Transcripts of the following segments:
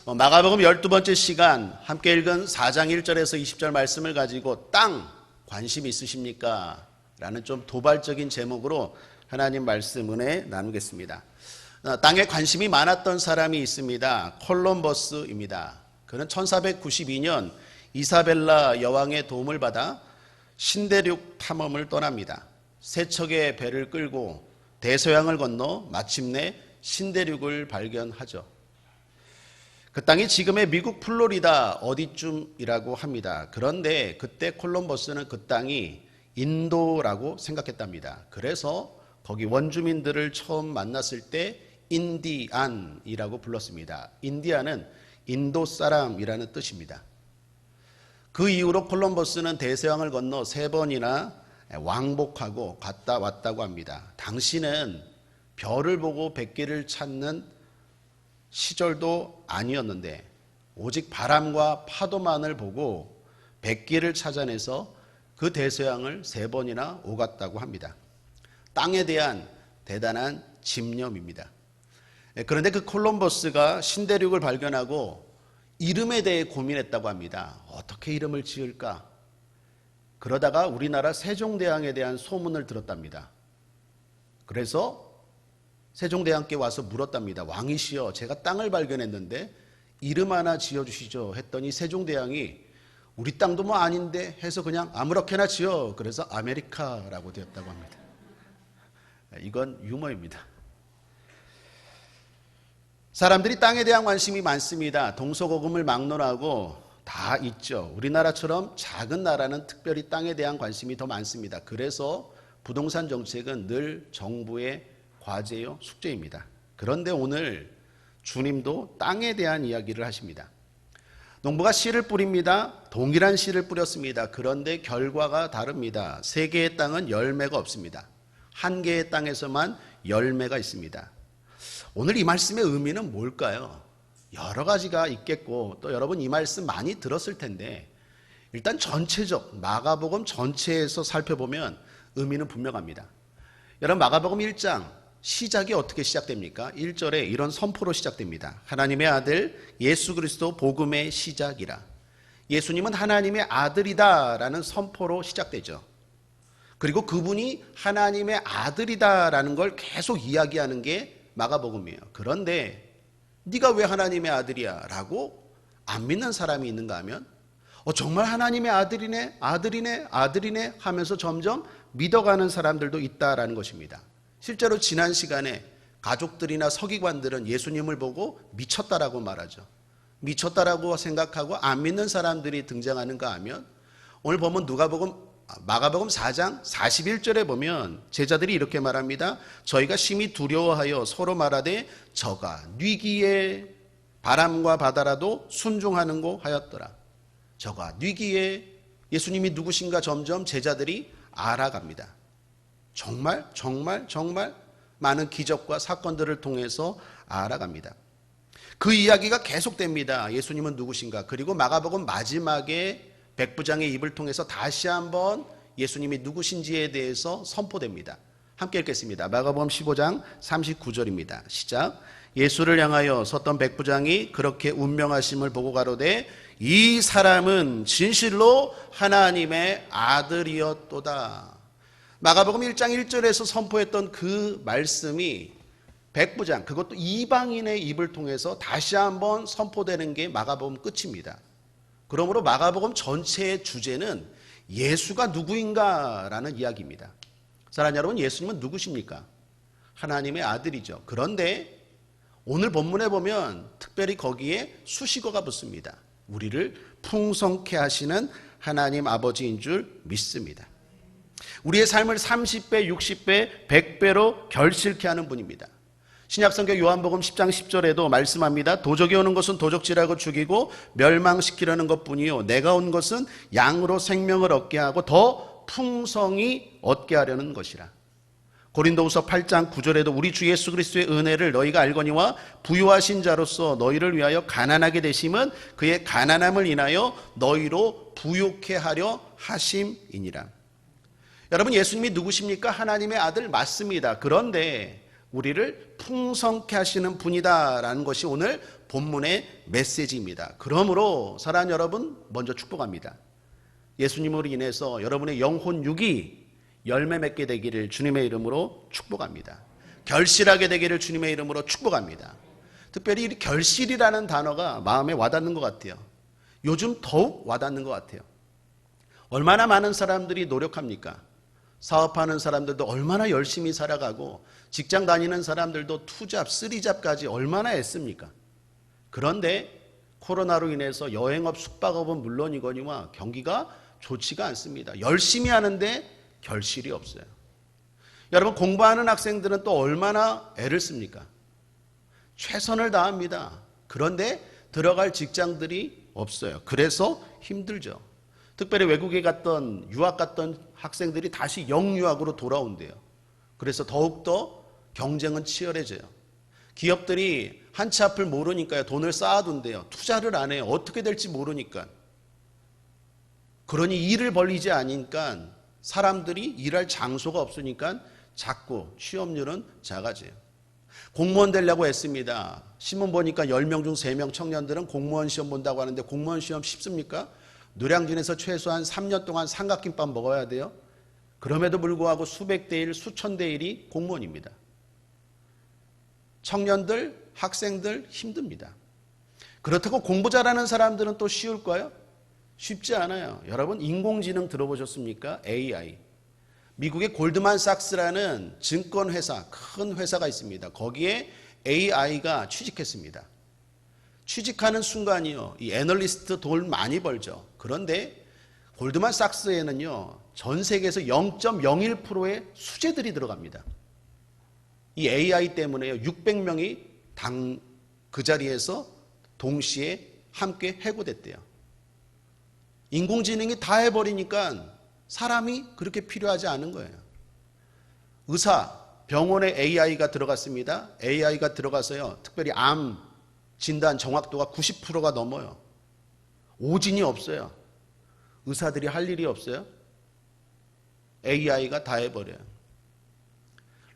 마가복음 12번째 시간 함께 읽은 4장 1절에서 20절 말씀을 가지고 땅 관심 있으십니까? 라는 좀 도발적인 제목으로 하나님 말씀 은혜 나누겠습니다. 땅에 관심이 많았던 사람이 있습니다. 콜럼버스입니다. 그는 1492년 이사벨라 여왕의 도움을 받아 신대륙 탐험을 떠납니다. 세 척의 배를 끌고 대서양을 건너 마침내 신대륙을 발견하죠. 그 땅이 지금의 미국 플로리다 어디쯤이라고 합니다. 그런데 그때 콜럼버스는 그 땅이 인도라고 생각했답니다. 그래서 거기 원주민들을 처음 만났을 때 인디안이라고 불렀습니다. 인디안은 인도 사람이라는 뜻입니다. 그 이후로 콜럼버스는 대서양을 건너 3번이나 왕복하고 갔다 왔다고 합니다. 당시는 별을 보고 백기를 찾는 시절도 아니었는데 오직 바람과 파도만을 보고 백기를 찾아내서 그 대서양을 3번이나 오갔다고 합니다. 땅에 대한 대단한 집념입니다. 그런데 그 콜럼버스가 신대륙을 발견하고 이름에 대해 고민했다고 합니다. 어떻게 이름을 지을까? 그러다가 우리나라 세종대왕에 대한 소문을 들었답니다. 그래서 세종대왕께 와서 물었답니다. 왕이시여, 제가 땅을 발견했는데 이름 하나 지어주시죠 했더니 세종대왕이 우리 땅도 뭐 아닌데 해서 그냥 아무렇게나 지어. 그래서 아메리카라고 되었다고 합니다. 이건 유머입니다. 사람들이 땅에 대한 관심이 많습니다. 동서고금을 막론하고 다 있죠. 우리나라처럼 작은 나라는 특별히 땅에 대한 관심이 더 많습니다. 그래서 부동산 정책은 늘 정부의 과제요, 숙제입니다. 그런데 오늘 주님도 땅에 대한 이야기를 하십니다. 농부가 씨를 뿌립니다. 동일한 씨를 뿌렸습니다. 그런데 결과가 다릅니다. 3개의 땅은 열매가 없습니다. 1개의 땅에서만 열매가 있습니다. 오늘 이 말씀의 의미는 뭘까요? 여러 가지가 있겠고 또 여러분 이 말씀 많이 들었을 텐데 일단 전체적 마가복음 전체에서 살펴보면 의미는 분명합니다. 여러분 마가복음 1장 시작이 어떻게 시작됩니까? 1절에 이런 선포로 시작됩니다. 하나님의 아들 예수 그리스도 복음의 시작이라. 예수님은 하나님의 아들이다 라는 선포로 시작되죠. 그리고 그분이 하나님의 아들이다 라는 걸 계속 이야기하는 게 마가복음이에요. 그런데 네가 왜 하나님의 아들이야? 라고 안 믿는 사람이 있는가 하면 정말 하나님의 아들이네 아들이네 아들이네 하면서 점점 믿어가는 사람들도 있다라는 것입니다. 실제로 지난 시간에 가족들이나 서기관들은 예수님을 보고 미쳤다라고 말하죠. 미쳤다라고 생각하고 안 믿는 사람들이 등장하는가 하면 오늘 보면 마가복음 4장 41절에 보면 제자들이 이렇게 말합니다. 저희가 심히 두려워하여 서로 말하되 저가 뉘기에 바람과 바다라도 순종하는고 하였더라. 저가 뉘기에 예수님이 누구신가 점점 제자들이 알아갑니다. 정말 많은 기적과 사건들을 통해서 알아갑니다. 그 이야기가 계속됩니다. 예수님은 누구신가? 그리고 마가복음 마지막에 백부장의 입을 통해서 다시 한번 예수님이 누구신지에 대해서 선포됩니다. 함께 읽겠습니다. 마가복음 15장 39절입니다. 시작. 예수를 향하여 섰던 백부장이 그렇게 운명하심을 보고 가로되 이 사람은 진실로 하나님의 아들이었도다. 마가복음 1장 1절에서 선포했던 그 말씀이 백부장, 그것도 이방인의 입을 통해서 다시 한번 선포되는 게 마가복음 끝입니다. 그러므로 마가복음 전체의 주제는 예수가 누구인가라는 이야기입니다. 사랑하는 여러분, 예수님은 누구십니까? 하나님의 아들이죠. 그런데 오늘 본문에 보면 특별히 거기에 수식어가 붙습니다. 우리를 풍성케 하시는 하나님 아버지인 줄 믿습니다. 우리의 삶을 30배, 60배, 100배로 결실케 하는 분입니다. 신약성경 요한복음 10장 10절에도 말씀합니다. 도적이 오는 것은 도적질하고 죽이고 멸망시키려는 것뿐이요 내가 온 것은 양으로 생명을 얻게 하고 더 풍성히 얻게 하려는 것이라. 고린도후서 8장 9절에도 우리 주 예수 그리스도의 은혜를 너희가 알거니와 부유하신 자로서 너희를 위하여 가난하게 되심은 그의 가난함을 인하여 너희로 부유케 하려 하심이니라. 여러분, 예수님이 누구십니까? 하나님의 아들 맞습니다. 그런데 우리를 풍성케 하시는 분이다라는 것이 오늘 본문의 메시지입니다. 그러므로 사랑하는 여러분, 먼저 축복합니다. 예수님으로 인해서 여러분의 영혼 육이 열매 맺게 되기를 주님의 이름으로 축복합니다. 결실하게 되기를 주님의 이름으로 축복합니다. 특별히 이 결실이라는 단어가 마음에 와닿는 것 같아요. 요즘 더욱 와닿는 것 같아요. 얼마나 많은 사람들이 노력합니까? 사업하는 사람들도 얼마나 열심히 살아가고, 직장 다니는 사람들도 투잡, 쓰리잡까지 얼마나 애씁니까? 그런데 코로나로 인해서 여행업, 숙박업은 물론이거니와 경기가 좋지가 않습니다. 열심히 하는데 결실이 없어요. 여러분, 공부하는 학생들은 또 얼마나 애를 씁니까? 최선을 다합니다. 그런데 들어갈 직장들이 없어요. 그래서 힘들죠. 특별히 외국에 갔던, 유학 갔던 학생들이 다시 영유학으로 돌아온대요. 그래서 더욱더 경쟁은 치열해져요. 기업들이 한치 앞을 모르니까요, 돈을 쌓아둔대요. 투자를 안 해요. 어떻게 될지 모르니까. 그러니 일을 벌리지 않으니까 사람들이 일할 장소가 없으니까 자꾸 취업률은 작아져요. 공무원 되려고 했습니다. 신문 보니까 10명 중 3명 청년들은 공무원 시험 본다고 하는데, 공무원 시험 쉽습니까? 노량진에서 최소한 3년 동안 삼각김밥 먹어야 돼요. 그럼에도 불구하고 수백 대 1, 수천 대 1이 공무원입니다. 청년들, 학생들 힘듭니다. 그렇다고 공부 잘하는 사람들은 또 쉬울까요? 쉽지 않아요. 여러분, 인공지능 들어보셨습니까? AI. 미국의 골드만삭스라는 증권회사, 큰 회사가 있습니다. 거기에 AI가 취직했습니다. 취직하는 순간이요, 이 애널리스트 돈 많이 벌죠. 그런데 골드만삭스에는요, 전 세계에서 0.01%의 수재들이 들어갑니다. 이 AI 때문에요, 600명이 그 자리에서 동시에 함께 해고됐대요. 인공지능이 다 해버리니까 사람이 그렇게 필요하지 않은 거예요. 의사, 병원에 AI가 들어갔습니다. AI가 들어가서요, 특별히 암 진단 정확도가 90%가 넘어요. 오진이 없어요. 의사들이 할 일이 없어요. AI가 다 해버려요.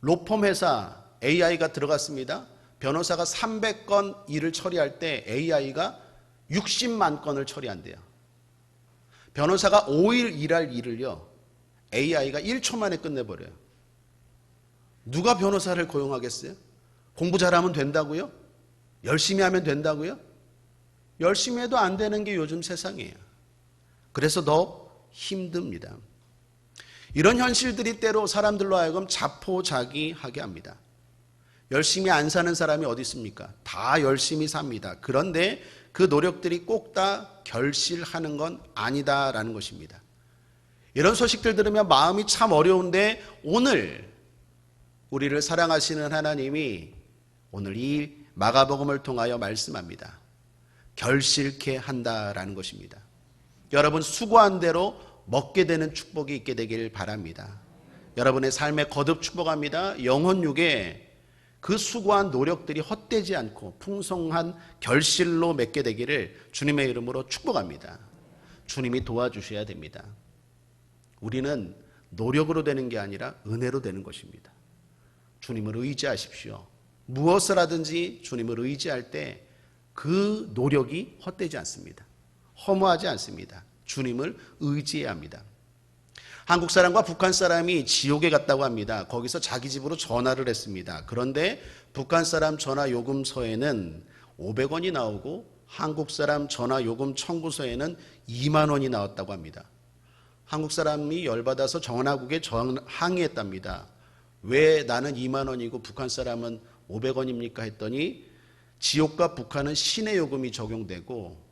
로펌 회사 AI가 들어갔습니다. 변호사가 300건 일을 처리할 때 AI가 60만 건을 처리한대요. 변호사가 5일 일할 일을요, AI가 1초 만에 끝내버려요. 누가 변호사를 고용하겠어요? 공부 잘하면 된다고요? 열심히 하면 된다고요? 열심히 해도 안 되는 게 요즘 세상이에요. 그래서 더 힘듭니다. 이런 현실들이 때로 사람들로 하여금 자포자기하게 합니다. 열심히 안 사는 사람이 어디 있습니까? 다 열심히 삽니다. 그런데 그 노력들이 꼭 다 결실하는 건 아니다라는 것입니다. 이런 소식들 들으면 마음이 참 어려운데, 오늘 우리를 사랑하시는 하나님이 오늘 이 마가복음을 통하여 말씀합니다. 결실케 한다라는 것입니다. 여러분, 수고한 대로 먹게 되는 축복이 있게 되길 바랍니다. 여러분의 삶에 거듭 축복합니다. 영혼 육에 그 수고한 노력들이 헛되지 않고 풍성한 결실로 맺게 되기를 주님의 이름으로 축복합니다. 주님이 도와주셔야 됩니다. 우리는 노력으로 되는 게 아니라 은혜로 되는 것입니다. 주님을 의지하십시오. 무엇을 하든지 주님을 의지할 때 그 노력이 헛되지 않습니다. 허무하지 않습니다. 주님을 의지해야 합니다. 한국 사람과 북한 사람이 지옥에 갔다고 합니다. 거기서 자기 집으로 전화를 했습니다. 그런데 북한 사람 전화 요금서에는 500원이 나오고 한국 사람 전화 요금 청구서에는 2만 원이 나왔다고 합니다. 한국 사람이 열받아서 전화국에 항의했답니다. 왜 나는 2만 원이고 북한 사람은 500원입니까? 했더니 지옥과 북한은 시내 요금이 적용되고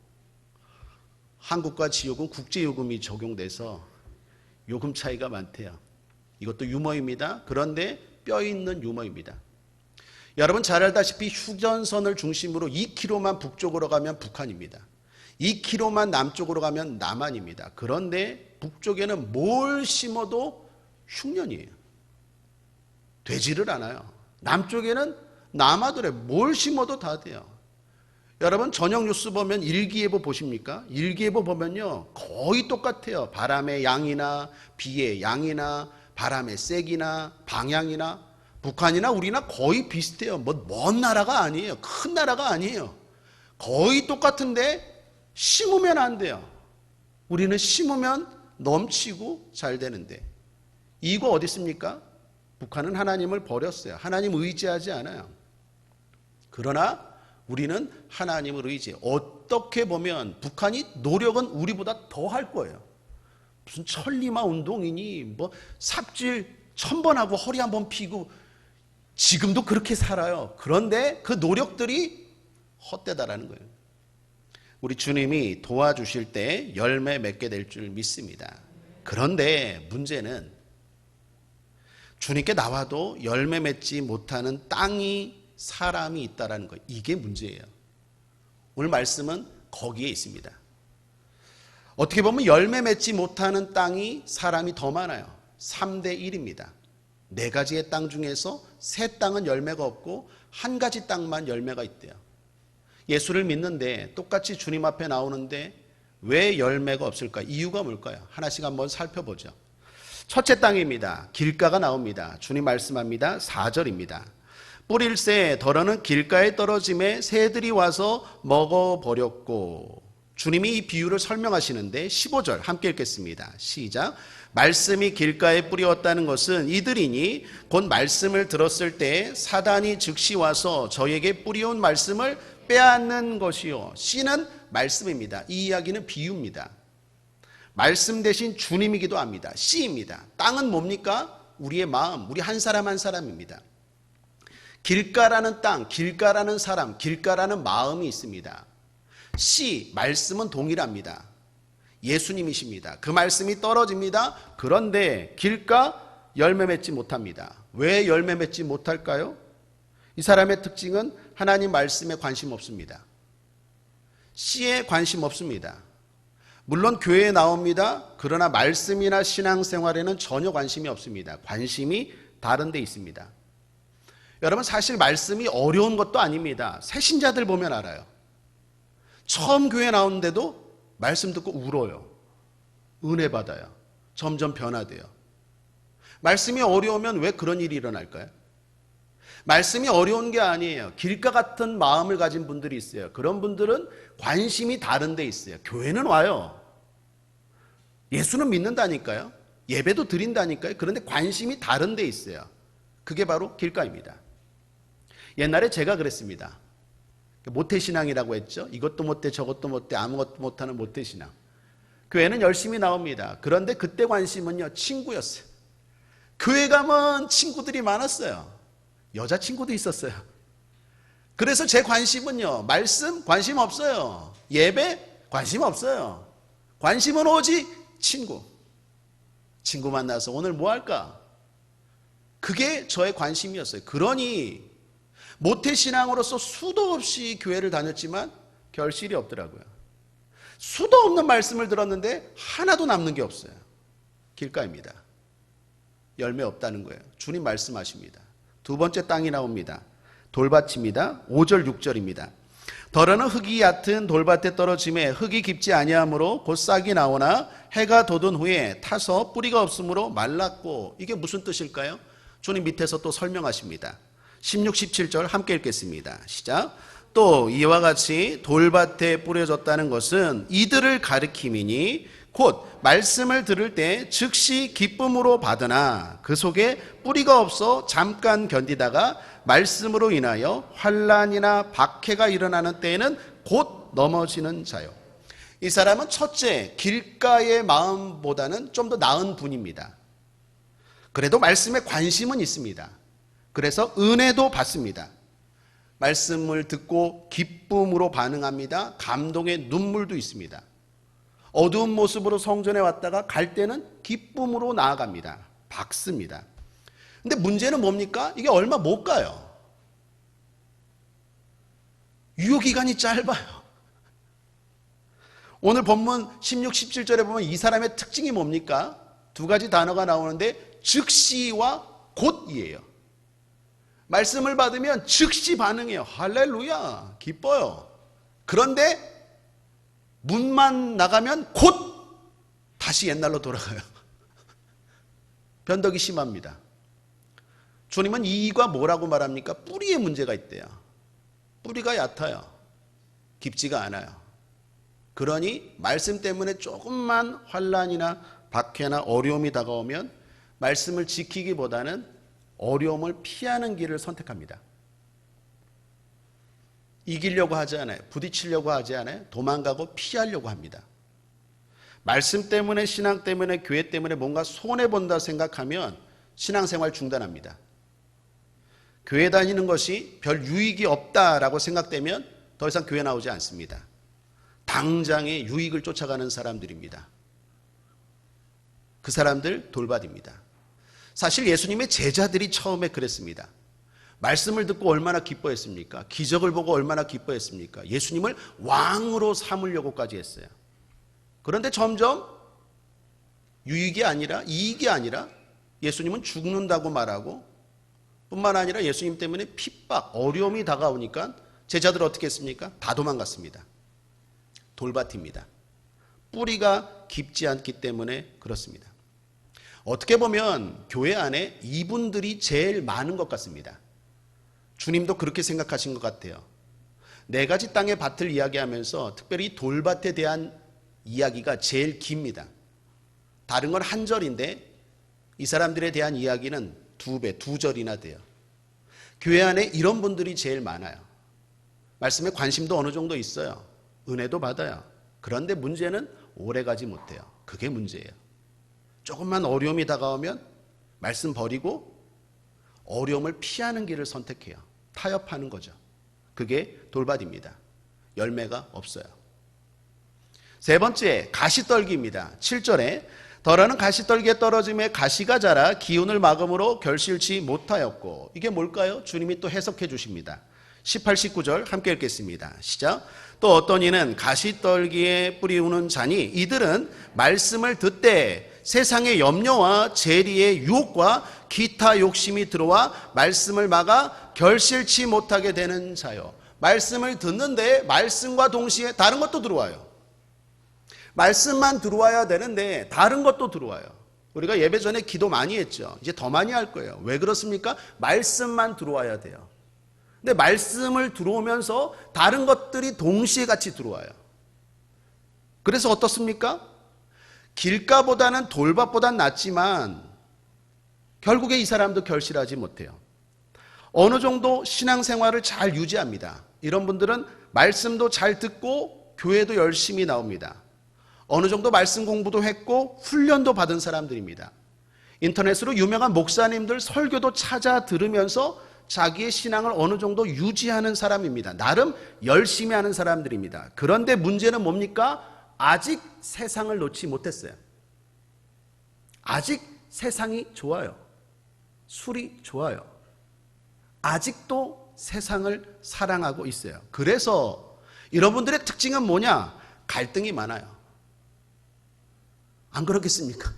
한국과 지옥은 국제 요금이 적용돼서 요금 차이가 많대요. 이것도 유머입니다. 그런데 뼈 있는 유머입니다. 여러분 잘 알다시피 휴전선을 중심으로 2km만 북쪽으로 가면 북한입니다. 2km만 남쪽으로 가면 남한입니다. 그런데 북쪽에는 뭘 심어도 흉년이에요. 되지를 않아요. 남쪽에는 남하더래 뭘 심어도 다 돼요. 여러분 저녁 뉴스 보면 일기예보 보십니까? 일기예보 보면요 거의 똑같아요. 바람의 양이나 비의 양이나 바람의 세기나 방향이나 북한이나 우리나 거의 비슷해요. 뭐 먼 나라가 아니에요. 큰 나라가 아니에요. 거의 똑같은데 심으면 안 돼요. 우리는 심으면 넘치고 잘 되는데 이거 어디 있습니까? 북한은 하나님을 버렸어요. 하나님 의지하지 않아요. 그러나 우리는 하나님을 의지해요. 어떻게 보면 북한이 노력은 우리보다 더 할 거예요. 무슨 천리마 운동이니 뭐 삽질 1000번 하고 허리 한번 피고 지금도 그렇게 살아요. 그런데 그 노력들이 헛되다라는 거예요. 우리 주님이 도와주실 때 열매 맺게 될 줄 믿습니다. 그런데 문제는 주님께 나와도 열매 맺지 못하는 땅이 사람이 있다라는 거예요. 이게 문제예요. 오늘 말씀은 거기에 있습니다. 어떻게 보면 열매 맺지 못하는 땅이 사람이 더 많아요. 3대 1입니다. 4가지의 땅 중에서 3땅은 열매가 없고 1가지 땅만 열매가 있대요. 예수를 믿는데 똑같이 주님 앞에 나오는데 왜 열매가 없을까? 이유가 뭘까요? 하나씩 한번 살펴보죠. 첫째 땅입니다. 길가가 나옵니다. 주님 말씀합니다. 4절입니다. 뿌릴새 덜어는 길가에 떨어짐에 새들이 와서 먹어버렸고. 주님이 이 비유를 설명하시는데 15절 함께 읽겠습니다. 시작. 말씀이 길가에 뿌리었다는 것은 이들이니 곧 말씀을 들었을 때 사단이 즉시 와서 저에게 뿌리온 말씀을 빼앗는 것이요. 씨는 말씀입니다. 이 이야기는 비유입니다. 말씀 대신 주님이기도 합니다. 씨입니다. 땅은 뭡니까? 우리의 마음, 우리 한 사람 한 사람입니다. 길가라는 땅, 길가라는 사람, 길가라는 마음이 있습니다. 씨, 말씀은 동일합니다. 예수님이십니다. 그 말씀이 떨어집니다. 그런데 길가 열매 맺지 못합니다. 왜 열매 맺지 못할까요? 이 사람의 특징은 하나님 말씀에 관심 없습니다. 씨에 관심 없습니다. 물론 교회에 나옵니다. 그러나 말씀이나 신앙생활에는 전혀 관심이 없습니다. 관심이 다른 데 있습니다. 여러분 사실 말씀이 어려운 것도 아닙니다. 새신자들 보면 알아요. 처음 교회 나오는데도 말씀 듣고 울어요. 은혜 받아요. 점점 변화돼요. 말씀이 어려우면 왜 그런 일이 일어날까요? 말씀이 어려운 게 아니에요. 길가 같은 마음을 가진 분들이 있어요. 그런 분들은 관심이 다른 데 있어요. 교회는 와요. 예수는 믿는다니까요. 예배도 드린다니까요. 그런데 관심이 다른 데 있어요. 그게 바로 길가입니다. 옛날에 제가 그랬습니다. 모태신앙이라고 했죠. 이것도 못해 저것도 못해 아무것도 못하는 모태신앙. 교회는 열심히 나옵니다. 그런데 그때 관심은요 친구였어요. 교회 가면 친구들이 많았어요. 여자친구도 있었어요. 그래서 제 관심은요 말씀 관심 없어요. 예배 관심 없어요. 관심은 오직 친구 만나서 오늘 뭐 할까? 그게 저의 관심이었어요. 그러니 모태신앙으로서 수도 없이 교회를 다녔지만 결실이 없더라고요. 수도 없는 말씀을 들었는데 하나도 남는 게 없어요. 길가입니다. 열매 없다는 거예요. 주님 말씀하십니다. 두 번째 땅이 나옵니다. 돌밭입니다. 5절 6절입니다. 덜어는 흙이 얕은 돌밭에 떨어짐에 흙이 깊지 아니하므로 곧 싹이 나오나 해가 돋은 후에 타서 뿌리가 없으므로 말랐고. 이게 무슨 뜻일까요? 주님 밑에서 또 설명하십니다. 16, 17절 함께 읽겠습니다. 시작. 또 이와 같이 돌밭에 뿌려졌다는 것은 이들을 가리킴이니 곧 말씀을 들을 때 즉시 기쁨으로 받으나 그 속에 뿌리가 없어 잠깐 견디다가 말씀으로 인하여 환난이나 박해가 일어나는 때에는 곧 넘어지는 자요. 이 사람은 첫째 길가의 마음보다는 좀 더 나은 분입니다. 그래도 말씀에 관심은 있습니다. 그래서 은혜도 받습니다. 말씀을 듣고 기쁨으로 반응합니다. 감동의 눈물도 있습니다. 어두운 모습으로 성전에 왔다가 갈 때는 기쁨으로 나아갑니다. 박습니다. 근데 문제는 뭡니까? 이게 얼마 못 가요. 유효기간이 짧아요. 오늘 본문 16, 17절에 보면 이 사람의 특징이 뭡니까? 두 가지 단어가 나오는데 즉시와 곧이에요. 말씀을 받으면 즉시 반응해요. 할렐루야, 기뻐요. 그런데 문만 나가면 곧 다시 옛날로 돌아가요. 변덕이 심합니다. 주님은 이가 뭐라고 말합니까? 뿌리에 문제가 있대요. 뿌리가 얕아요. 깊지가 않아요. 그러니 말씀 때문에 조금만 환난이나 박해나 어려움이 다가오면 말씀을 지키기보다는 어려움을 피하는 길을 선택합니다. 이기려고 하지 않아요. 부딪히려고 하지 않아요. 도망가고 피하려고 합니다. 말씀 때문에, 신앙 때문에, 교회 때문에 뭔가 손해본다 생각하면 신앙생활 중단합니다. 교회 다니는 것이 별 유익이 없다라고 생각되면 더 이상 교회 나오지 않습니다. 당장의 유익을 쫓아가는 사람들입니다. 그 사람들 돌받입니다. 사실 예수님의 제자들이 처음에 그랬습니다. 말씀을 듣고 얼마나 기뻐했습니까? 기적을 보고 얼마나 기뻐했습니까? 예수님을 왕으로 삼으려고까지 했어요. 그런데 점점 유익이 아니라, 이익이 아니라 예수님은 죽는다고 말하고, 뿐만 아니라 예수님 때문에 핍박, 어려움이 다가오니까 제자들 어떻게 했습니까? 다 도망갔습니다. 돌밭입니다. 뿌리가 깊지 않기 때문에 그렇습니다. 어떻게 보면 교회 안에 이분들이 제일 많은 것 같습니다. 주님도 그렇게 생각하신 것 같아요. 네 가지 땅의 밭을 이야기하면서 특별히 돌밭에 대한 이야기가 제일 깁니다. 다른 건 한 절인데 이 사람들에 대한 이야기는 2배, 2절이나 돼요. 교회 안에 이런 분들이 제일 많아요. 말씀에 관심도 어느 정도 있어요. 은혜도 받아요. 그런데 문제는 오래가지 못해요. 그게 문제예요. 조금만 어려움이 다가오면 말씀 버리고 어려움을 피하는 길을 선택해요. 타협하는 거죠. 그게 돌밭입니다. 열매가 없어요. 세 번째, 가시떨기입니다. 7절에 더러는 가시떨기에 떨어짐에 가시가 자라 기운을 막음으로 결실치 못하였고, 이게 뭘까요? 주님이 또 해석해 주십니다. 18, 19절 함께 읽겠습니다. 시작. 또 어떤 이는 가시떨기에 뿌리우는 자니 이들은 말씀을 듣되 세상의 염려와 재리의 유혹과 기타 욕심이 들어와 말씀을 막아 결실치 못하게 되는 자요. 말씀을 듣는데 말씀과 동시에 다른 것도 들어와요. 말씀만 들어와야 되는데 다른 것도 들어와요. 우리가 예배 전에 기도 많이 했죠. 이제 더 많이 할 거예요. 왜 그렇습니까? 말씀만 들어와야 돼요. 근데 말씀을 들어오면서 다른 것들이 동시에 같이 들어와요. 그래서 어떻습니까? 길가보다는 돌밭보다는 낫지만 결국에 이 사람도 결실하지 못해요. 어느 정도 신앙생활을 잘 유지합니다. 이런 분들은 말씀도 잘 듣고 교회도 열심히 나옵니다. 어느 정도 말씀 공부도 했고 훈련도 받은 사람들입니다. 인터넷으로 유명한 목사님들 설교도 찾아 들으면서 자기의 신앙을 어느 정도 유지하는 사람입니다. 나름 열심히 하는 사람들입니다. 그런데 문제는 뭡니까? 아직 세상을 놓지 못했어요. 아직 세상이 좋아요. 술이 좋아요. 아직도 세상을 사랑하고 있어요. 그래서 여러분들의 특징은 뭐냐? 갈등이 많아요. 안 그렇겠습니까?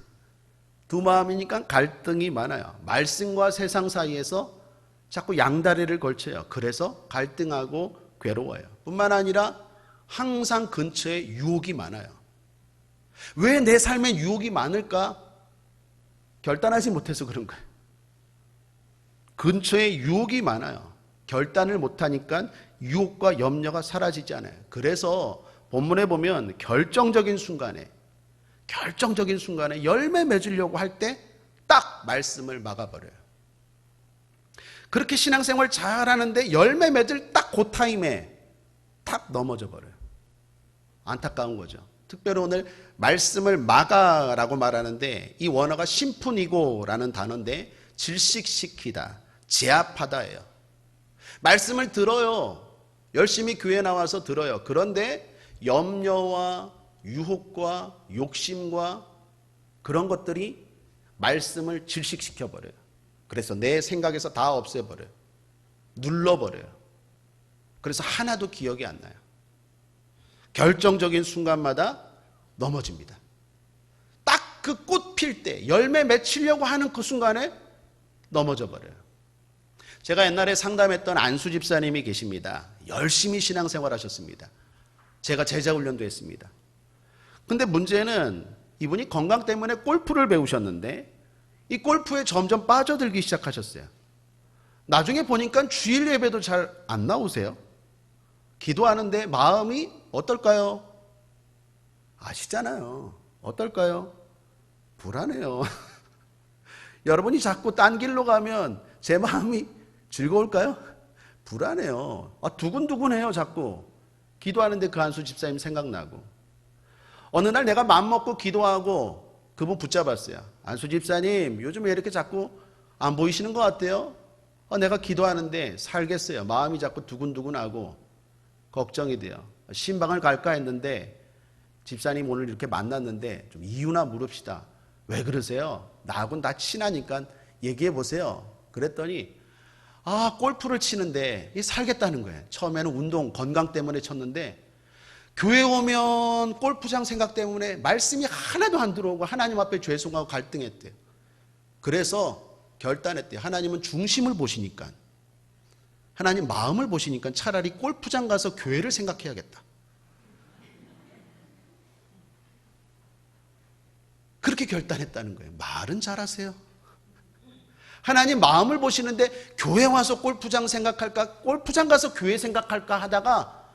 두 마음이니까 갈등이 많아요. 말씀과 세상 사이에서 자꾸 양다리를 걸쳐요. 그래서 갈등하고 괴로워요. 뿐만 아니라 항상 근처에 유혹이 많아요. 왜 내 삶에 유혹이 많을까? 결단하지 못해서 그런 거예요. 근처에 유혹이 많아요. 결단을 못하니까 유혹과 염려가 사라지지 않아요. 그래서 본문에 보면 결정적인 순간에 열매 맺으려고 할 때 딱 말씀을 막아버려요. 그렇게 신앙생활 잘하는데 열매 맺을 딱 그 타임에 탁 넘어져 버려요. 안타까운 거죠. 특별히 오늘 말씀을 막아라고 말하는데 이 원어가 심푼이고라는 단어인데 질식시키다, 제압하다예요. 말씀을 들어요. 열심히 교회 나와서 들어요. 그런데 염려와 유혹과 욕심과 그런 것들이 말씀을 질식시켜버려요. 그래서 내 생각에서 다 없애버려요. 눌러버려요. 그래서 하나도 기억이 안 나요. 결정적인 순간마다 넘어집니다. 딱 그 꽃 필 때 열매 맺히려고 하는 그 순간에 넘어져 버려요. 제가 옛날에 상담했던 안수 집사님이 계십니다. 열심히 신앙생활 하셨습니다. 제가 제자훈련도 했습니다. 근데 문제는 이분이 건강 때문에 골프를 배우셨는데 이 골프에 점점 빠져들기 시작하셨어요. 나중에 보니까 주일 예배도 잘 안 나오세요. 기도하는데 마음이 어떨까요? 아시잖아요. 어떨까요? 불안해요. 여러분이 자꾸 딴 길로 가면 제 마음이 즐거울까요? 불안해요. 두근두근해요, 자꾸. 기도하는데 그 한수 집사님 생각나고. 어느 날 내가 맘먹고 기도하고 그분 붙잡았어요. 안수 집사님, 요즘 왜 이렇게 자꾸 안 보이시는 것 같아요? 내가 기도하는데 살겠어요. 마음이 자꾸 두근두근하고 걱정이 돼요. 신방을 갈까 했는데 집사님 오늘 이렇게 만났는데 좀 이유나 물읍시다. 왜 그러세요? 나하고는 다 친하니까 얘기해 보세요. 그랬더니 골프를 치는데 살겠다는 거예요. 처음에는 운동, 건강 때문에 쳤는데 교회 오면 골프장 생각 때문에 말씀이 하나도 안 들어오고 하나님 앞에 죄송하고 갈등했대요. 그래서 결단했대요. 하나님은 중심을 보시니까, 하나님 마음을 보시니까 차라리 골프장 가서 교회를 생각해야겠다. 그렇게 결단했다는 거예요. 말은 잘하세요. 하나님 마음을 보시는데 교회 와서 골프장 생각할까, 골프장 가서 교회 생각할까 하다가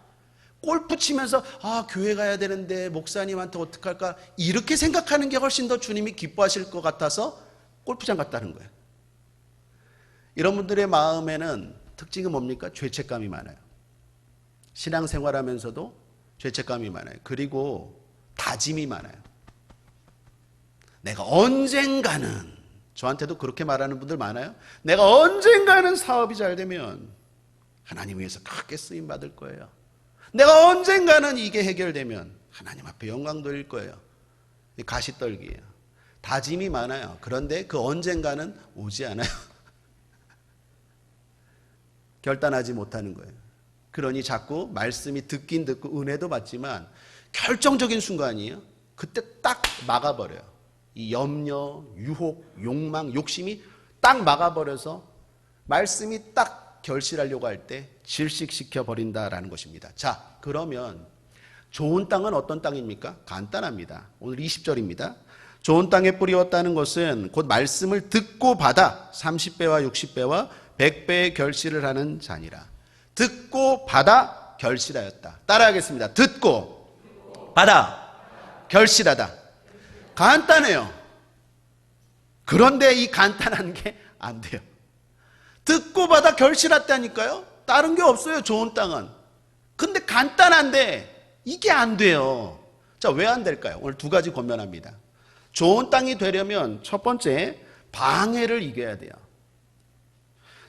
골프 치면서 교회 가야 되는데 목사님한테 어떡할까, 이렇게 생각하는 게 훨씬 더 주님이 기뻐하실 것 같아서 골프장 갔다는 거예요. 이런 분들의 마음에는 특징은 뭡니까? 죄책감이 많아요. 신앙생활하면서도 죄책감이 많아요. 그리고 다짐이 많아요. 내가 언젠가는, 저한테도 그렇게 말하는 분들 많아요. 내가 언젠가는 사업이 잘 되면 하나님 위해서 크게 쓰임 받을 거예요. 내가 언젠가는 이게 해결되면 하나님 앞에 영광 돌릴 거예요. 가시떨기예요. 다짐이 많아요. 그런데 그 언젠가는 오지 않아요. 결단하지 못하는 거예요. 그러니 자꾸 말씀이 듣긴 듣고 은혜도 받지만 결정적인 순간이에요. 그때 딱 막아버려요. 이 염려, 유혹, 욕망, 욕심이 딱 막아버려서 말씀이 딱 결실하려고 할 때 질식시켜 버린다라는 것입니다. 자, 그러면 좋은 땅은 어떤 땅입니까? 간단합니다. 오늘 20절입니다. 좋은 땅에 뿌리었다는 것은 곧 말씀을 듣고 받아 30배와 60배와 100배의 결실을 하는 자니라. 듣고 받아 결실하였다. 따라하겠습니다. 듣고 받아 결실하다. 간단해요. 그런데 이 간단한 게 안 돼요. 듣고 받아 결실했다니까요. 다른 게 없어요, 좋은 땅은. 근데 간단한데 이게 안 돼요. 자, 왜 안 될까요? 오늘 두 가지 권면합니다. 좋은 땅이 되려면 첫 번째, 방해를 이겨야 돼요.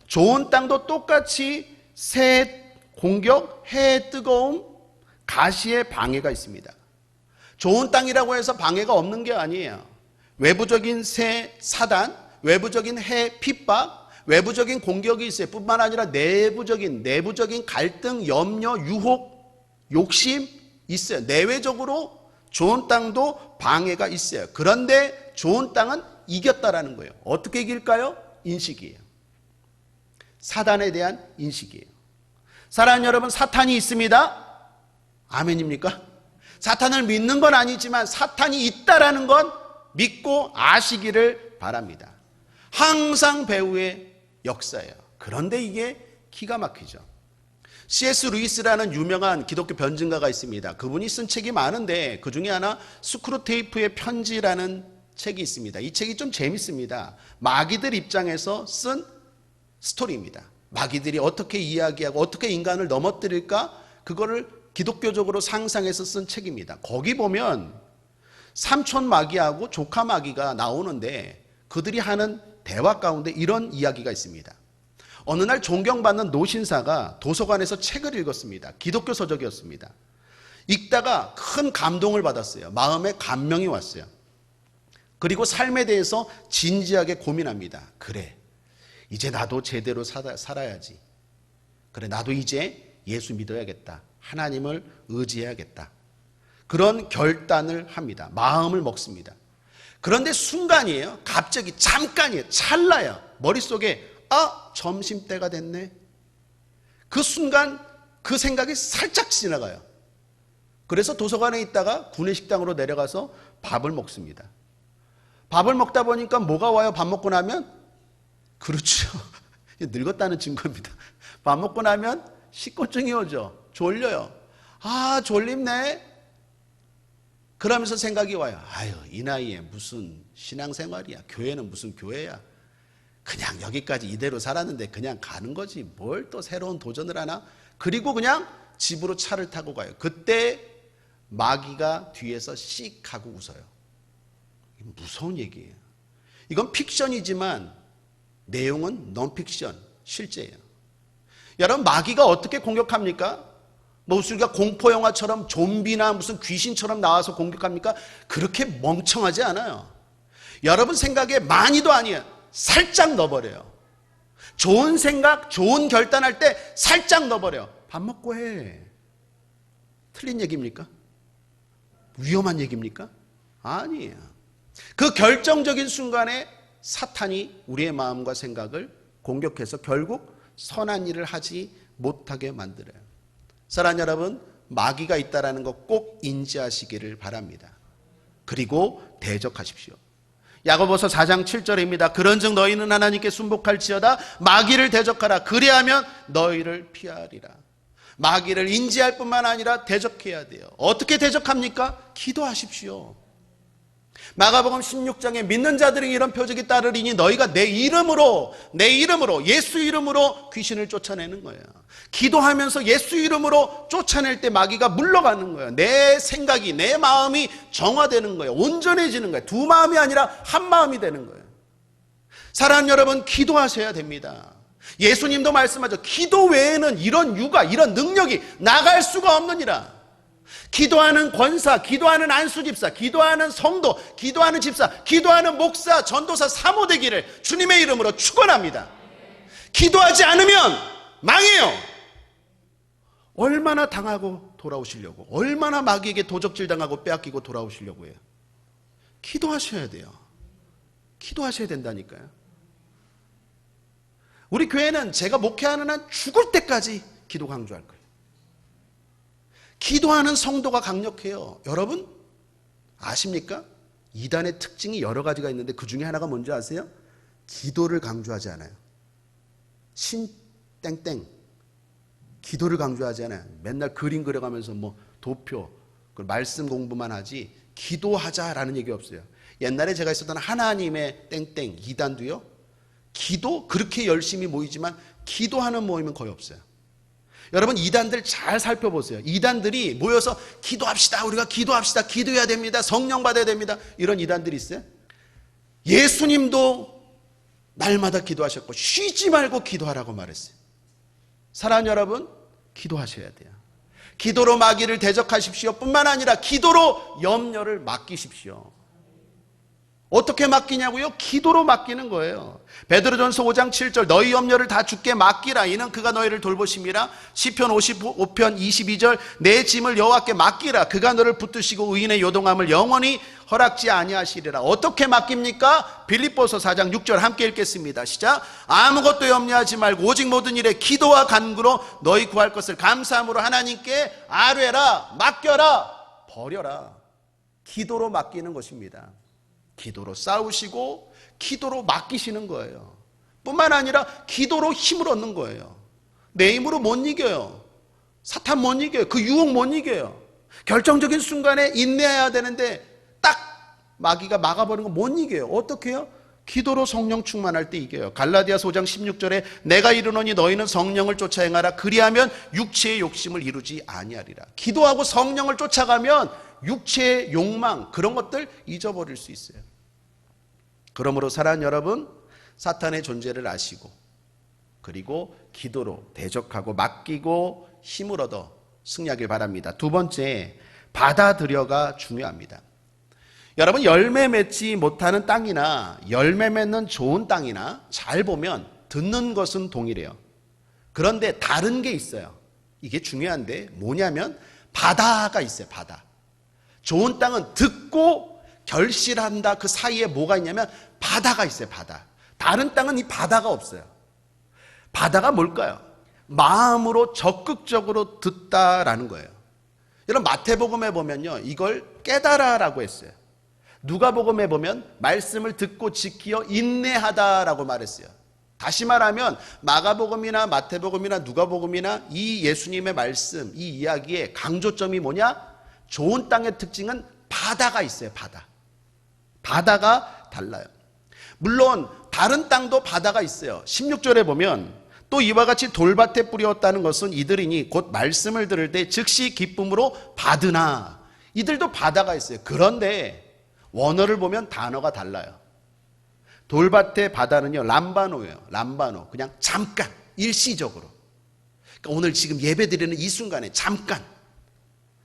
좋은 땅도 똑같이 새 공격, 해의 뜨거움, 가시의 방해가 있습니다. 좋은 땅이라고 해서 방해가 없는 게 아니에요. 외부적인 새 사단, 외부적인 해 핍박, 외부적인 공격이 있어요. 뿐만 아니라 내부적인 갈등, 염려, 유혹, 욕심 있어요. 내외적으로 좋은 땅도 방해가 있어요. 그런데 좋은 땅은 이겼다라는 거예요. 어떻게 이길까요? 인식이에요. 사단에 대한 인식이에요. 사랑하는 여러분, 사탄이 있습니다. 아멘입니까? 사탄을 믿는 건 아니지만 사탄이 있다라는 건 믿고 아시기를 바랍니다. 항상 배후의 역사예요. 그런데 이게 기가 막히죠. C.S. 루이스라는 유명한 기독교 변증가가 있습니다. 그분이 쓴 책이 많은데 그 중에 하나 스크루테이프의 편지라는 책이 있습니다. 이 책이 좀 재밌습니다. 마귀들 입장에서 쓴 스토리입니다. 마귀들이 어떻게 이야기하고 어떻게 인간을 넘어뜨릴까, 그거를 기독교적으로 상상해서 쓴 책입니다. 거기 보면 삼촌 마귀하고 조카 마귀가 나오는데 그들이 하는 대화 가운데 이런 이야기가 있습니다. 어느 날 존경받는 노신사가 도서관에서 책을 읽었습니다. 기독교 서적이었습니다. 읽다가 큰 감동을 받았어요. 마음에 감명이 왔어요. 그리고 삶에 대해서 진지하게 고민합니다. 그래, 이제 나도 제대로 살아야지. 그래, 나도 이제 예수 믿어야겠다. 하나님을 의지해야겠다. 그런 결단을 합니다. 마음을 먹습니다. 그런데 순간이에요. 갑자기, 잠깐이에요. 찰나요. 머릿속에 점심때가 됐네. 그 순간 그 생각이 살짝 지나가요. 그래서 도서관에 있다가 구내식당으로 내려가서 밥을 먹습니다. 밥을 먹다 보니까 뭐가 와요? 밥 먹고 나면? 그렇죠. 늙었다는 증거입니다. 밥 먹고 나면 식곤증이 오죠. 졸려요. 아, 졸립네. 그러면서 생각이 와요. 아유, 이 나이에 무슨 신앙생활이야. 교회는 무슨 교회야. 그냥 여기까지 이대로 살았는데 그냥 가는 거지. 뭘 또 새로운 도전을 하나? 그리고 그냥 집으로 차를 타고 가요. 그때 마귀가 뒤에서 씩 하고 웃어요. 무서운 얘기예요. 이건 픽션이지만 내용은 논픽션, 실제예요. 여러분, 마귀가 어떻게 공격합니까? 뭐 우리가 공포영화처럼 좀비나 무슨 귀신처럼 나와서 공격합니까? 그렇게 멍청하지 않아요. 여러분 생각에 많이도 아니에요. 살짝 넣어버려요. 좋은 생각, 좋은 결단할 때 살짝 넣어버려요. 밥 먹고 해. 틀린 얘기입니까? 위험한 얘기입니까? 아니에요. 그 결정적인 순간에 사탄이 우리의 마음과 생각을 공격해서 결국 선한 일을 하지 못하게 만들어요. 사랑하는 여러분, 마귀가 있다는 거 꼭 인지하시기를 바랍니다. 그리고 대적하십시오. 야고보서 4장 7절입니다. 그런즉 너희는 하나님께 순복할지어다 마귀를 대적하라. 그리하면 너희를 피하리라. 마귀를 인지할 뿐만 아니라 대적해야 돼요. 어떻게 대적합니까? 기도하십시오. 마가복음 16장에 믿는 자들이 이런 표적이 따르리니 너희가 내 이름으로 예수 이름으로 귀신을 쫓아내는 거예요. 기도하면서 예수 이름으로 쫓아낼 때 마귀가 물러가는 거예요. 내 생각이, 내 마음이 정화되는 거예요. 온전해지는 거예요. 두 마음이 아니라 한 마음이 되는 거예요. 사랑하는 여러분, 기도하셔야 됩니다. 예수님도 말씀하죠. 기도 외에는 이런 유가, 이런 능력이 나갈 수가 없느니라. 기도하는 권사, 기도하는 안수집사, 기도하는 성도, 기도하는 집사, 기도하는 목사, 전도사, 사모되기를 주님의 이름으로 축원합니다. 기도하지 않으면 망해요. 얼마나 당하고 돌아오시려고, 얼마나 마귀에게 도적질 당하고 빼앗기고 돌아오시려고 해요. 기도하셔야 돼요. 기도하셔야 된다니까요. 우리 교회는 제가 목회하는 한 죽을 때까지 기도 강조할 거예요. 기도하는 성도가 강력해요. 여러분 아십니까? 이단의 특징이 여러 가지가 있는데 그 중에 하나가 뭔지 아세요? 기도를 강조하지 않아요. 신 땡땡 기도를 강조하지 않아요. 맨날 그림 그려가면서 뭐 도표 말씀 공부만 하지 기도하자라는 얘기 없어요. 옛날에 제가 있었던 하나님의 땡땡 이단도요, 기도 그렇게 열심히 모이지만 기도하는 모임은 거의 없어요. 여러분 이단들 잘 살펴보세요. 이단들이 모여서 기도합시다, 우리가 기도합시다, 기도해야 됩니다, 성령 받아야 됩니다, 이런 이단들이 있어요. 예수님도 날마다 기도하셨고 쉬지 말고 기도하라고 말했어요. 사랑하는 여러분, 기도하셔야 돼요. 기도로 마귀를 대적하십시오 뿐만 아니라 기도로 염려를 맡기십시오. 어떻게 맡기냐고요? 기도로 맡기는 거예요. 베드로전서 5장 7절 너희 염려를 다 주께 맡기라 이는 그가 너희를 돌보심이라. 시편 55편 22절 내 짐을 여호와께 맡기라 그가 너를 붙드시고 의인의 요동함을 영원히 허락지 아니하시리라. 어떻게 맡깁니까? 빌립보서 4장 6절 함께 읽겠습니다. 시작. 아무것도 염려하지 말고 오직 모든 일에 기도와 간구로 너희 구할 것을 감사함으로 하나님께 아뢰라, 맡겨라, 버려라. 기도로 맡기는 것입니다. 기도로 싸우시고 기도로 맡기시는 거예요. 뿐만 아니라 기도로 힘을 얻는 거예요. 내 힘으로 못 이겨요. 사탄 못 이겨요. 그 유혹 못 이겨요. 결정적인 순간에 인내해야 되는데 딱 마귀가 막아버리는 거 못 이겨요. 어떻게 해요? 기도로 성령 충만할 때 이겨요. 갈라디아서 5장 16절에 내가 이르노니 너희는 성령을 쫓아 행하라 그리하면 육체의 욕심을 이루지 아니하리라. 기도하고 성령을 쫓아가면 육체의 욕망 그런 것들 잊어버릴 수 있어요. 그러므로 사랑하는 여러분, 사탄의 존재를 아시고 그리고 기도로 대적하고 맡기고 힘을 얻어 승리하길 바랍니다. 두 번째, 받아들여가 중요합니다. 여러분 열매 맺지 못하는 땅이나 열매 맺는 좋은 땅이나 잘 보면 듣는 것은 동일해요. 그런데 다른 게 있어요. 이게 중요한데 뭐냐면 바다가 있어요. 바다. 좋은 땅은 듣고 결실한다. 그 사이에 뭐가 있냐면 바다가 있어요. 바다. 다른 땅은 이 바다가 없어요. 바다가 뭘까요? 마음으로 적극적으로 듣다라는 거예요. 여러분 마태복음에 보면요 이걸 깨달아라고 했어요. 누가복음에 보면 말씀을 듣고 지키어 인내하다라고 말했어요. 다시 말하면 마가복음이나 마태복음이나 누가복음이나 이 예수님의 말씀, 이 이야기의 강조점이 뭐냐? 좋은 땅의 특징은 바다가 있어요. 바다가 달라요. 물론 다른 땅도 바다가 있어요. 16절에 보면 또 이와 같이 돌밭에 뿌렸다는 것은 이들이니 곧 말씀을 들을 때 즉시 기쁨으로 받으나, 이들도 바다가 있어요. 그런데 원어를 보면 단어가 달라요. 돌밭의 바다는요, 람바노예요. 람바노. 그냥 잠깐, 일시적으로. 그러니까 오늘 지금 예배 드리는 이 순간에 잠깐,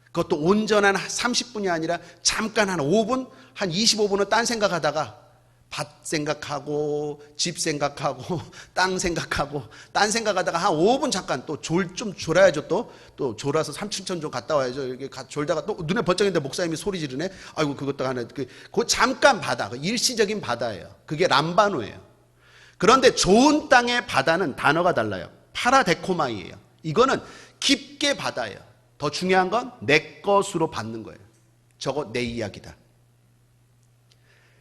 그것도 온전한 30분이 아니라 잠깐 한 5분, 한 25분은 딴 생각하다가 밭 생각하고 집 생각하고 땅 생각하고 딴 생각하다가 한 5분 잠깐 또 좀 졸아야죠. 또 졸아서 삼층천 좀 갔다 와야죠. 이렇게 졸다가 또 눈에 번쩍인데 목사님이 소리 지르네. 아이고 그것도 하나 그 잠깐 바다, 일시적인 바다예요. 그게 람바노예요. 그런데 좋은 땅의 바다는 단어가 달라요. 파라데코마이예요. 이거는 깊게 바다예요. 더 중요한 건 내 것으로 받는 거예요. 저거 내 이야기다.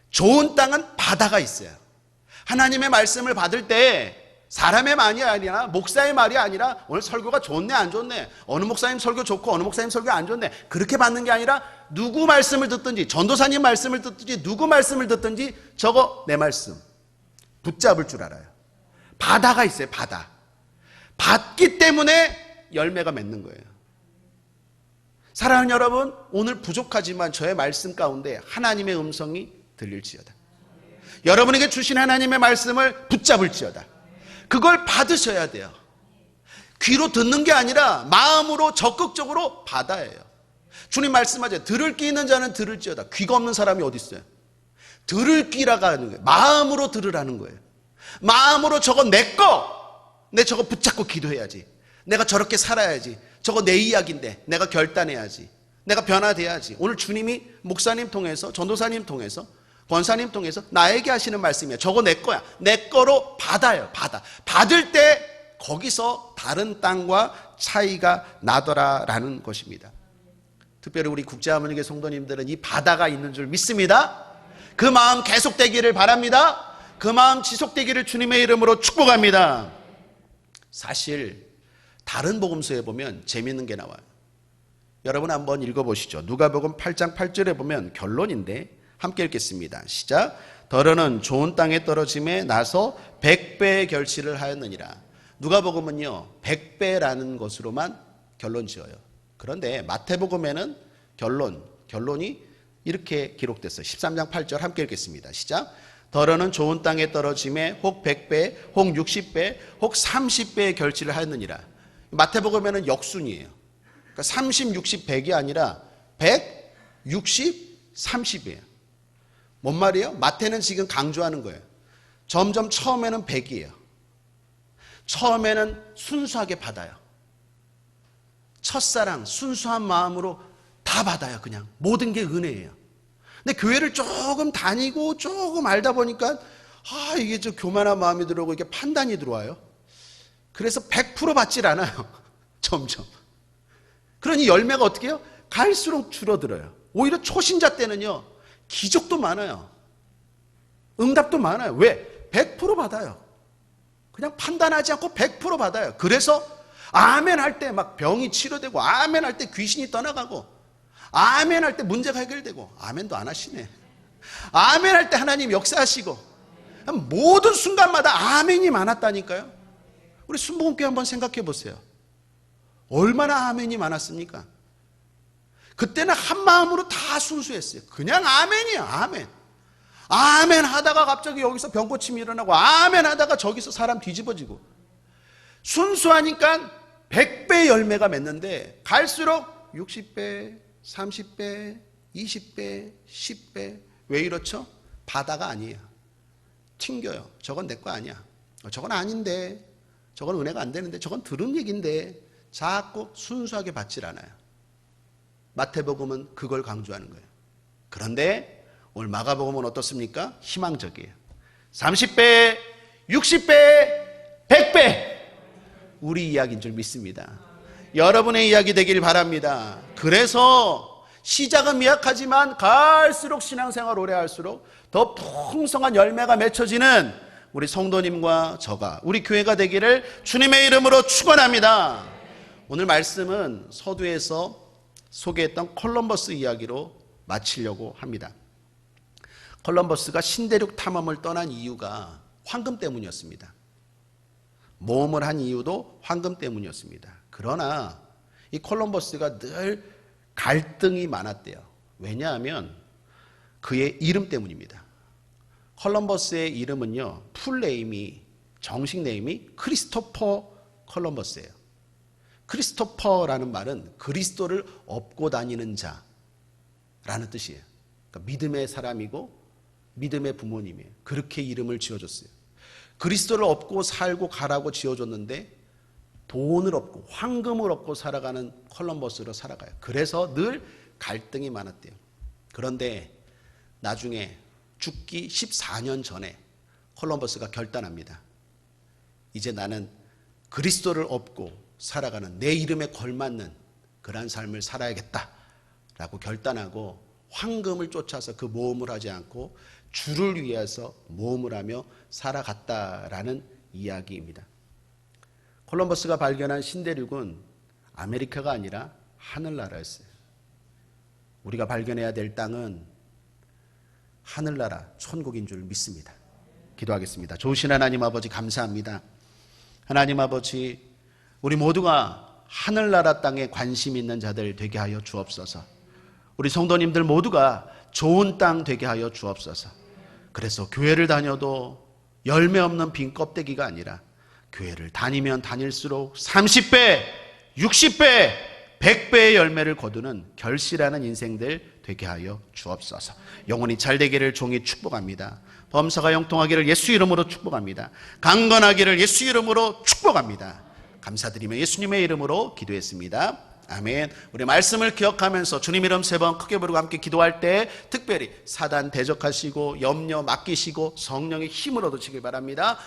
좋은 땅은 바다가 있어요. 하나님의 말씀을 받을 때 사람의 말이 아니라 목사의 말이 아니라 오늘 설교가 좋네 안 좋네, 어느 목사님 설교 좋고 어느 목사님 설교 안 좋네, 그렇게 받는 게 아니라 누구 말씀을 듣든지, 전도사님 말씀을 듣든지 누구 말씀을 듣든지 저거 내 말씀 붙잡을 줄 알아요. 바다가 있어요. 바다. 받기 때문에 열매가 맺는 거예요. 사랑하는 여러분, 오늘 부족하지만 저의 말씀 가운데 하나님의 음성이 들릴지어다. 여러분에게 주신 하나님의 말씀을 붙잡을지어다. 그걸 받으셔야 돼요. 귀로 듣는 게 아니라 마음으로 적극적으로 받아야 해요. 주님 말씀하죠. 들을 귀 있는 자는 들을지어다. 귀가 없는 사람이 어디 있어요? 들을 귀라고 하는 거예요. 마음으로 들으라는 거예요. 마음으로 저거 내 거, 내 저거 붙잡고 기도해야지. 내가 저렇게 살아야지. 저거 내 이야기인데 내가 결단해야지. 내가 변화돼야지. 오늘 주님이 목사님 통해서, 전도사님 통해서, 권사님 통해서 나에게 하시는 말씀이에요. 저거 내 거야. 내 거로 받아요. 받을 때 거기서 다른 땅과 차이가 나더라라는 것입니다. 특별히 우리 국제하모니교 성도님들은 이 바다가 있는 줄 믿습니다. 그 마음 계속되기를 바랍니다. 그 마음 지속되기를 주님의 이름으로 축복합니다. 사실 다른 복음서에 보면 재미있는 게 나와요. 여러분 한번 읽어보시죠. 누가복음 8장 8절에 보면 결론인데 함께 읽겠습니다. 시작. 더러는 좋은 땅에 떨어짐에 나서 100배의 결실을 하였느니라. 누가복음은요 100배라는 것으로만 결론 지어요. 그런데 마태복음에는 결론이 이렇게 기록됐어요. 13장 8절 함께 읽겠습니다. 시작. 더러는 좋은 땅에 떨어짐에 혹 100배, 혹 60배, 혹 30배의 결실을 하였느니라. 마태복음에는 역순이에요. 그러니까 30, 60, 100이 아니라 100, 60, 30이에요. 뭔 말이에요? 마태는 지금 강조하는 거예요. 점점 처음에는 100이에요. 처음에는 순수하게 받아요. 첫사랑, 순수한 마음으로 다 받아요. 그냥 모든 게 은혜예요. 근데 교회를 조금 다니고 조금 알다 보니까 이게 저 교만한 마음이 들어오고 이게 판단이 들어와요. 그래서 100% 받질 않아요. 점점. 그러니 열매가 어떻게 해요? 갈수록 줄어들어요. 오히려 초신자 때는요 기적도 많아요. 응답도 많아요. 왜? 100% 받아요. 그냥 판단하지 않고 100% 받아요. 그래서 아멘 할 때 막 병이 치료되고, 아멘 할 때 귀신이 떠나가고, 아멘 할 때 문제가 해결되고, 아멘도 안 하시네. 아멘 할 때 하나님 역사하시고, 모든 순간마다 아멘이 많았다니까요. 우리 순복음교회 한번 생각해 보세요. 얼마나 아멘이 많았습니까? 그때는 한 마음으로 다 순수했어요. 그냥 아멘이야, 아멘. 아멘 하다가 갑자기 여기서 병고침이 일어나고, 아멘 하다가 저기서 사람 뒤집어지고. 순수하니까 100배 열매가 맺는데 갈수록 60배, 30배, 20배, 10배. 왜 이렇죠? 바다가 아니에요. 튕겨요. 저건 내 거 아니야. 저건 아닌데, 저건 은혜가 안 되는데, 저건 들은 얘기인데 자꾸 순수하게 받질 않아요. 마태복음은 그걸 강조하는 거예요. 그런데 오늘 마가복음은 어떻습니까? 희망적이에요. 30배, 60배, 100배. 우리 이야기인 줄 믿습니다. 여러분의 이야기 되길 바랍니다. 그래서 시작은 미약하지만 갈수록 신앙생활 오래 할수록 더 풍성한 열매가 맺혀지는 우리 성도님과 저가 우리 교회가 되기를 주님의 이름으로 축원합니다. 오늘 말씀은 서두에서 소개했던 콜럼버스 이야기로 마치려고 합니다. 콜럼버스가 신대륙 탐험을 떠난 이유가 황금 때문이었습니다. 모험을 한 이유도 황금 때문이었습니다. 그러나 이 콜럼버스가 늘 갈등이 많았대요. 왜냐하면 그의 이름 때문입니다. 콜럼버스의 이름은요, 풀네임이, 정식 네임이 크리스토퍼 콜럼버스예요. 크리스토퍼라는 말은 그리스도를 업고 다니는 자라는 뜻이에요. 그러니까 믿음의 사람이고 믿음의 부모님이에요. 그렇게 이름을 지어줬어요. 그리스도를 업고 살고 가라고 지어줬는데 돈을 얻고 황금을 얻고 살아가는 콜럼버스로 살아가요. 그래서 늘 갈등이 많았대요. 그런데 나중에 죽기 14년 전에 콜럼버스가 결단합니다. 이제 나는 그리스도를 업고 살아가는 내 이름에 걸맞는 그러한 삶을 살아야겠다라고 결단하고 황금을 쫓아서 그 모험을 하지 않고 주를 위해서 모험을 하며 살아갔다라는 이야기입니다. 콜럼버스가 발견한 신대륙은 아메리카가 아니라 하늘나라였어요. 우리가 발견해야 될 땅은 하늘나라 천국인 줄 믿습니다. 기도하겠습니다. 좋으신 하나님 아버지 감사합니다. 하나님 아버지, 우리 모두가 하늘나라 땅에 관심 있는 자들 되게 하여 주옵소서. 우리 성도님들 모두가 좋은 땅 되게 하여 주옵소서. 그래서 교회를 다녀도 열매 없는 빈 껍데기가 아니라 교회를 다니면 다닐수록 30배, 60배, 100배의 열매를 거두는 결실하는 인생들 되게 하여 주옵소서. 영혼이 잘 되기를 종이 축복합니다. 범사가 형통하기를 예수 이름으로 축복합니다. 강건하기를 예수 이름으로 축복합니다. 감사드리며 예수님의 이름으로 기도했습니다. 아멘. 우리 말씀을 기억하면서 주님 이름 3번 크게 부르고 함께 기도할 때 특별히 사단 대적하시고 염려 맡기시고 성령의 힘을 얻으시길 바랍니다.